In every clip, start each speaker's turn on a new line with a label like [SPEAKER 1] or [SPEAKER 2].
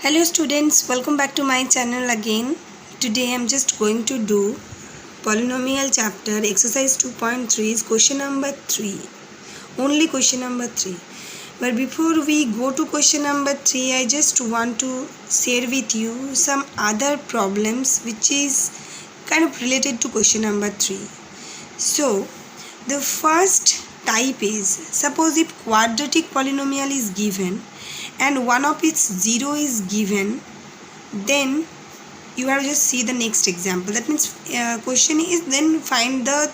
[SPEAKER 1] Hello students, welcome back to my channel again. Today I am just going to do polynomial chapter exercise 2.3 is question number 3. Only question number 3. But before we go to question number 3, I just want to share with you some other problems which is kind of related to question number 3. So the first type is, suppose if quadratic polynomial is given and one of its zero is given, then you have to just see the next example. That means question is then find the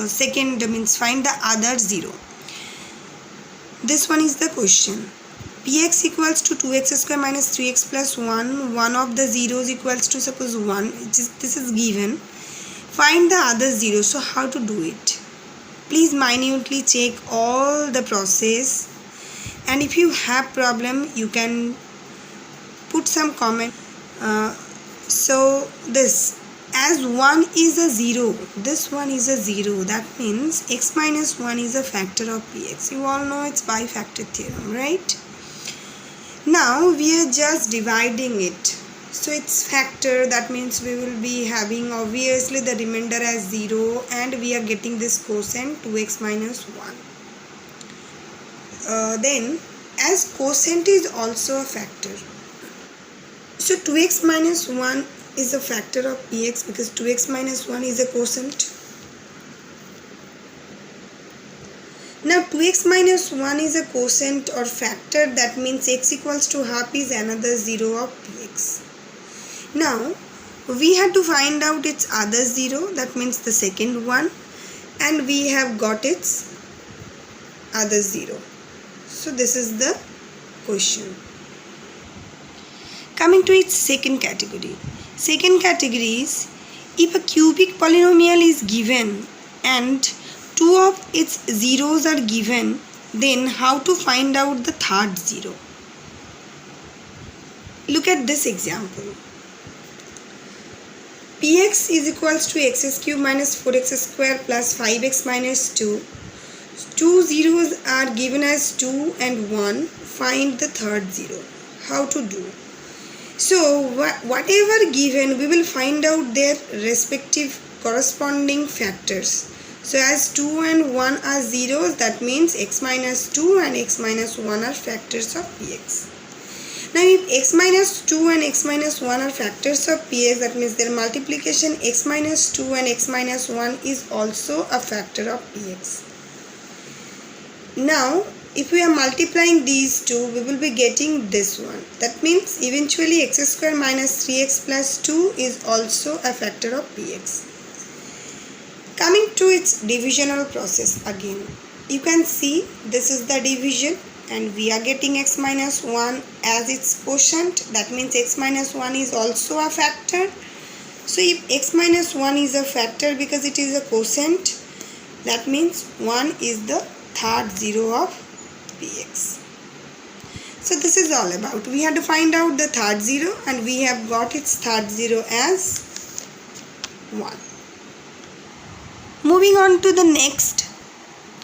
[SPEAKER 1] second, means find the other zero. This one is the question. Px equals to 2x square minus 3x plus 1. One of the zeros equals to suppose 1. This is given. Find the other zero. So how to do it? Please minutely check all the process. And if you have problem, you can put some comment. So this, as 1 is a 0, this one is a 0. That means x minus 1 is a factor of px. You all know it's bifactor theorem, right? Now we are just dividing it. So it's factor, that means we will be having obviously the remainder as 0 and we are getting this quotient 2x minus 1. Then as quotient is also a factor, so 2x minus 1 is a factor of px because 2x minus 1 is a quotient. Now 2x minus 1 is a quotient or factor, that means x equals to half is another 0 of px. Now we have to find out its other 0, that means the second one, and we have got its other 0. So this is the question. Coming to its second category. Second category is, if a cubic polynomial is given and two of its zeros are given, then how to find out the third zero? Look at this example. Px is equals to x cube minus 4x square plus 5x minus 2. Two zeros are given as 2 and 1. Find the third zero. How to do? So whatever given, we will find out their respective corresponding factors. So as 2 and 1 are zeros, that means x minus 2 and x minus 1 are factors of px. Now if x minus 2 and x minus 1 are factors of px, that means their multiplication x minus 2 and x minus 1 is also a factor of px. Now if we are multiplying these two, we will be getting this one. That means eventually x square minus 3x plus 2 is also a factor of px. Coming to its divisional process again. You can see this is the division and we are getting x minus 1 as its quotient. That means x minus 1 is also a factor. So if x minus 1 is a factor because it is a quotient, that means 1 is the third zero of px. So this is all about. We have to find out the third zero and we have got its third zero as 1. Moving on to the next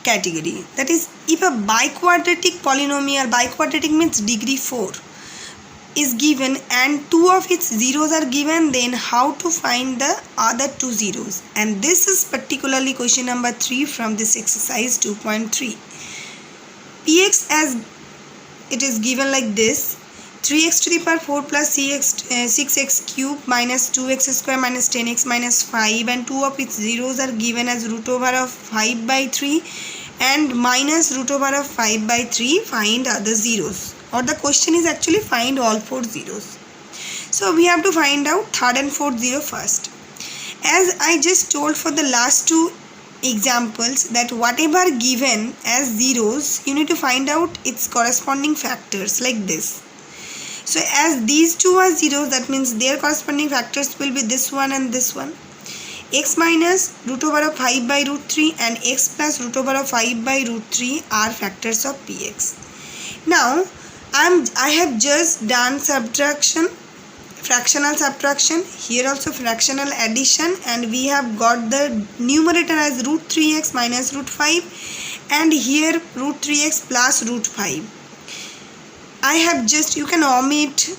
[SPEAKER 1] category, that is, if a biquadratic polynomial, biquadratic means degree 4, is given and two of its zeros are given, then how to find the other two zeros? And this is particularly question number 3 from this exercise 2.3. Px as it is given like this: 3x to the power 4 plus 6x cube minus 2x square minus 10x minus 5, and two of its zeros are given as root over of 5 by 3 and minus root over of 5 by 3. Find other zeros, or the question is actually find all four zeros. So we have to find out third and fourth zero first. As I just told for the last two examples, that whatever given as zeros, you need to find out its corresponding factors like this. So as these two are zeros, that means their corresponding factors will be this one and this one. X minus root over of 5 by root 3 and x plus root over of 5 by root 3 are factors of px. Now I have just done subtraction, fractional subtraction, here also fractional addition, and we have got the numerator as root 3x minus root 5 and here root 3x plus root 5. I have just, you can omit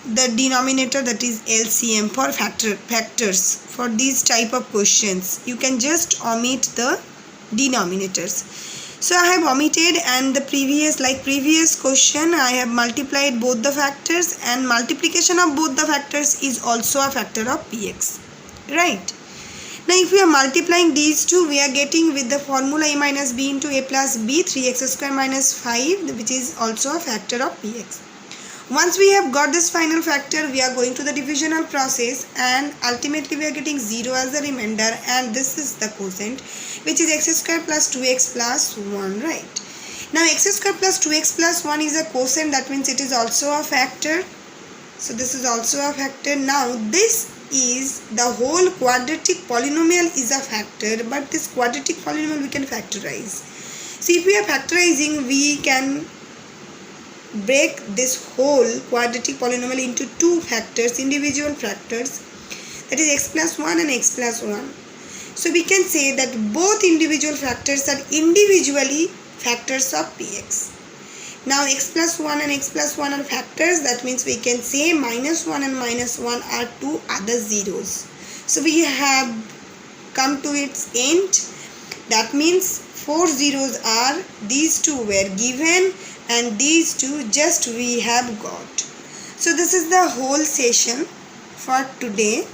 [SPEAKER 1] the denominator, that is LCM for factors. For these type of questions you can just omit the denominators. So I have omitted, and the previous question I have multiplied both the factors, and multiplication of both the factors is also a factor of px, right? Now if we are multiplying these two, we are getting with the formula a minus b into a plus b, 3x square minus 5, which is also a factor of px. Once we have got this final factor, we are going to the divisional process, and ultimately we are getting 0 as the remainder, and this is the quotient, which is x square plus 2x plus 1, right? Now x square plus 2x plus 1 is a quotient, that means it is also a factor. So this is also a factor. Now this is the whole quadratic polynomial is a factor, but this quadratic polynomial we can factorize. So if we are factorizing, we can break this whole quadratic polynomial into two factors, individual factors, that is x plus 1 and x plus 1. So we can say that both individual factors are individually factors of px. Now x plus 1 and x plus 1 are factors, that means we can say minus 1 and minus 1 are two other zeros. So we have come to its end. That means 4 zeros are, these two were given, and these two just we have got. So this is the whole session for today,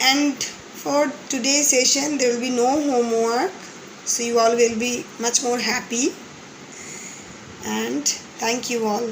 [SPEAKER 1] and for today's session there will be no homework, so you all will be much more happy, and thank you all.